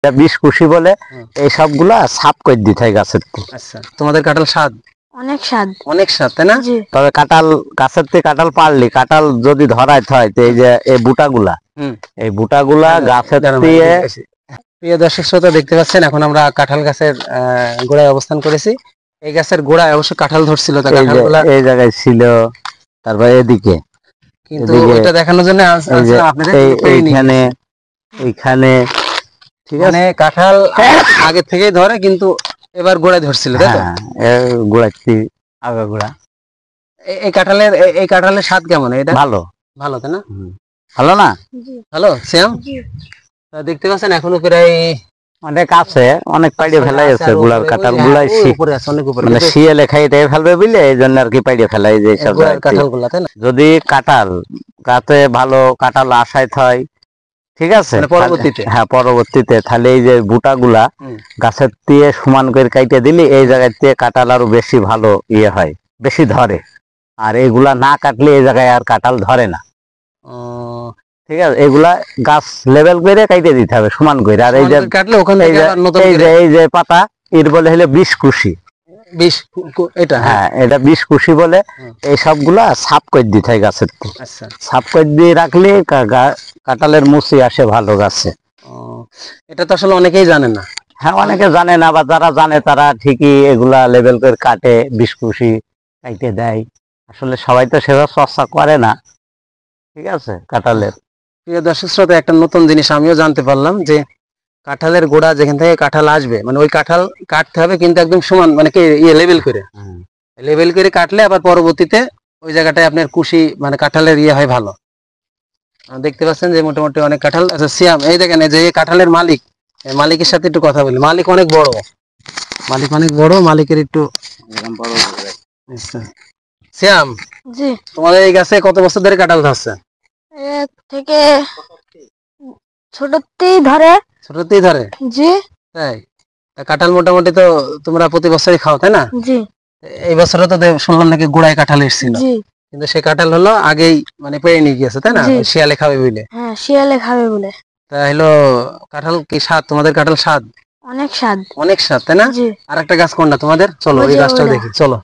বিষ কুশি বলে এই সবগুলা সাফ করে দিতে হয় গাছের থেকে। আচ্ছা, তোমাদের কাঁঠাল স্বাদ? অনেক স্বাদ। অনেক স্বাদ, তাই না? তবে কাঁঠাল গাছের থেকে কাঁঠাল পারলি কাঁঠাল যদি ধরায় হয় তো এই যে এই বুটাগুলা গাছের থেকে। প্রিয় দর্শক শ্রোতা, দেখতে পাচ্ছেন এখন আমরা কাঁঠাল গাছের গোড়ায় অবস্থান করেছি। এই গাছের গোড়ায় অবশ্য কাঁঠাল ধরছিল, এই জায়গায় ছিল, তারপরে এদিকে, কিন্তু ওইটা দেখানোর জন্য এইখানে ঠিক আছে, কাঁঠাল আগে থেকেই ধরে, কিন্তু এবার গোড়ায় ধরছিল, তাই তো? গোড়াচ্ছি আগা গোড়া। এই কাঁঠালের স্বাদ কেমন? এটা ভালো, ভালো, তাই না? ভালো না? ভালো। শ্যাম, দেখতে পাচ্ছেন এখনো প্রায় অনেক আছে, অনেক পাইড়ে ফেলাই আছে গুড়ার কাঁঠাল গুলাই, মানে শিয়ালে খাইতে ফেলবে বুঝলে, এই জন্য আর কি পাইড়ে ফেলাই যে সব কাঁঠাল গুলা, তাই না? যদি কাঁঠাল গাছে ভালো কাঁঠাল আশায় হয়, ঠিক আছে, পরবর্তীতে তাহলে এই যে বুটা গুলা গাছের দিয়ে সমান করে কাইটে দিলি এই জায়গায় দিয়ে কাঁঠাল আরো বেশি ভালো ইয়ে হয়, বেশি ধরে। আর এইগুলা না কাটলে এই জায়গায় আর কাঁঠাল ধরে না, ঠিক আছে? এগুলা গাছ লেভেল করে কাইটে দিতে হবে সমান করে। আর এই যে কাটলে ওখানে এই যে পাতা এর বলে হলে বিষ কুশি, এটা বিষ কুশি বলে। এই সবগুলা সাফ করে দিতে হয় গাছের থেকে। সাফ করে দিয়ে রাখলে কাঁঠালের মুচি আসে ভালো গাছে। এটা তো আসলে অনেকেই জানে না। হ্যাঁ, অনেকে জানে না, বা যারা জানে তারা ঠিকই এগুলা লেবেল করে কাটে, বিষ কুশি কাইটে দেয়। আসলে সবাই তো সেভাবে চর্চা করে না, ঠিক আছে কাঁঠালের। প্রিয় দর্শক শ্রোতা, একটা নতুন জিনিস আমিও জানতে পারলাম যে কাঁঠালের গোড়া যেখান থেকে কাঁঠাল আসবে, মানে ওই কাঁঠাল কাটতে হবে কিন্তু একদম সমান, মানে কি লেবেল করে কাটলে আবার পরবর্তীতে ওই জায়গাটায় আপনার কুশি মানে কাঁঠালের ইয়ে হয় ভালো। দেখতে পাচ্ছেন যে মোটামুটি অনেক কাঁঠাল। আচ্ছা সিয়াম, এই দেখেন যে কাঁঠালের মালিক, মালিকের সাথে একটু কথা বলি। মালিক অনেক বড়, মালিকের একটু সিয়াম, তোমাদের এই গাছে কত বছর ধরে কাঁঠাল ধরছে? থেকে ছোটতেই ধরে। জি। তাই? কাঁঠাল মোটামুটি তো তোমরা প্রতি বছরই খাও, তাই না? জি। এই বছরও তো শুনলাম নাকি গোড়ায় কাঁঠাল এসেছিল, কিন্তু সে কাঁঠাল হলো আগেই মানে পেয়ে নিয়ে গিয়েছে, তাই না? শিয়ালে খাবে বলে। হ্যাঁ, শিয়ালে খাবে বলে। তা হলো কাঁঠাল কি স্বাদ? তোমাদের কাঁঠাল স্বাদ? অনেক স্বাদ। অনেক স্বাদ, তাই না? আর একটা গাছ কোনটা তোমাদের? চলো ওই গাছটাও দেখি, চলো।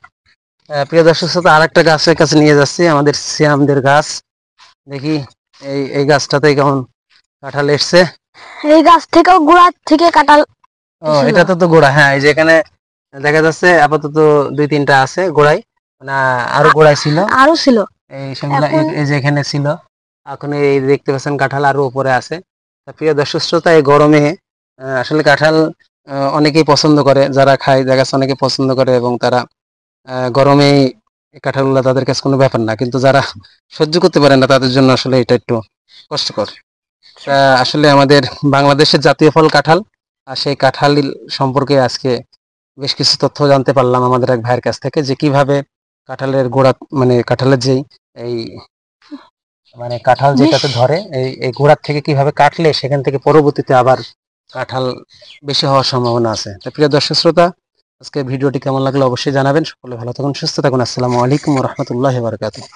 প্রিয় দর্শক শ্রোতা, আর একটা গাছের কাছে নিয়ে যাচ্ছি, আমাদের সিয়ামদের গাছ। দেখি এই গাছটাতে কেমন কাঁঠাল এসছে। এই গাছ থেকেও গোড়া থেকে কাঁঠাল। এটা তো গোড়া। হ্যাঁ, এই যে এখানে দেখা যাচ্ছে আপাতত 2-3টা আছে গোড়ায়, মানে আরো গোড়ায় ছিল, এই সেগুলা এই যে এখানে ছিল। এখন এই দেখতে পাচ্ছেন কাঁঠাল আরো উপরে আছে। প্রিয় দর্শক শ্রোতা, এই গরমে আসলে কাঁঠাল অনেকেই পছন্দ করে, যারা খায় দেখা যাচ্ছে অনেকে পছন্দ করে, এবং তারা গরমে কাঁঠালগুলো তাদের কাছে কোনো ব্যাপার না, কিন্তু যারা সহ্য করতে পারে না তাদের জন্য আসলে এটা একটু কষ্টকর। আসলে আমাদের বাংলাদেশের জাতীয় ফল কাঁঠাল, আর সেই কাঁঠাল সম্পর্কে আজকে বেশ কিছু তথ্য জানতে পারলাম আমাদের এক ভাইয়ের কাছ থেকে, যে কিভাবে কাঁঠালের গোড়া, মানে কাঁঠালের যেই এই মানে কাঁঠাল যেটাতে ধরে এই গোড়ার থেকে কিভাবে কাটলে সেখান থেকে পরবর্তীতে আবার কাঁঠাল বেশি হওয়ার সম্ভাবনা আছে। তো প্রিয় দর্শক শ্রোতা, আজকে ভিডিওটি কেমন লাগলো অবশ্যই জানাবেন। সকলে ভালো থাকুন, সুস্থ থাকুন। আসসালামু আলাইকুম ওয়া রাহমাতুল্লাহি ওয়া বারাকাতুহু।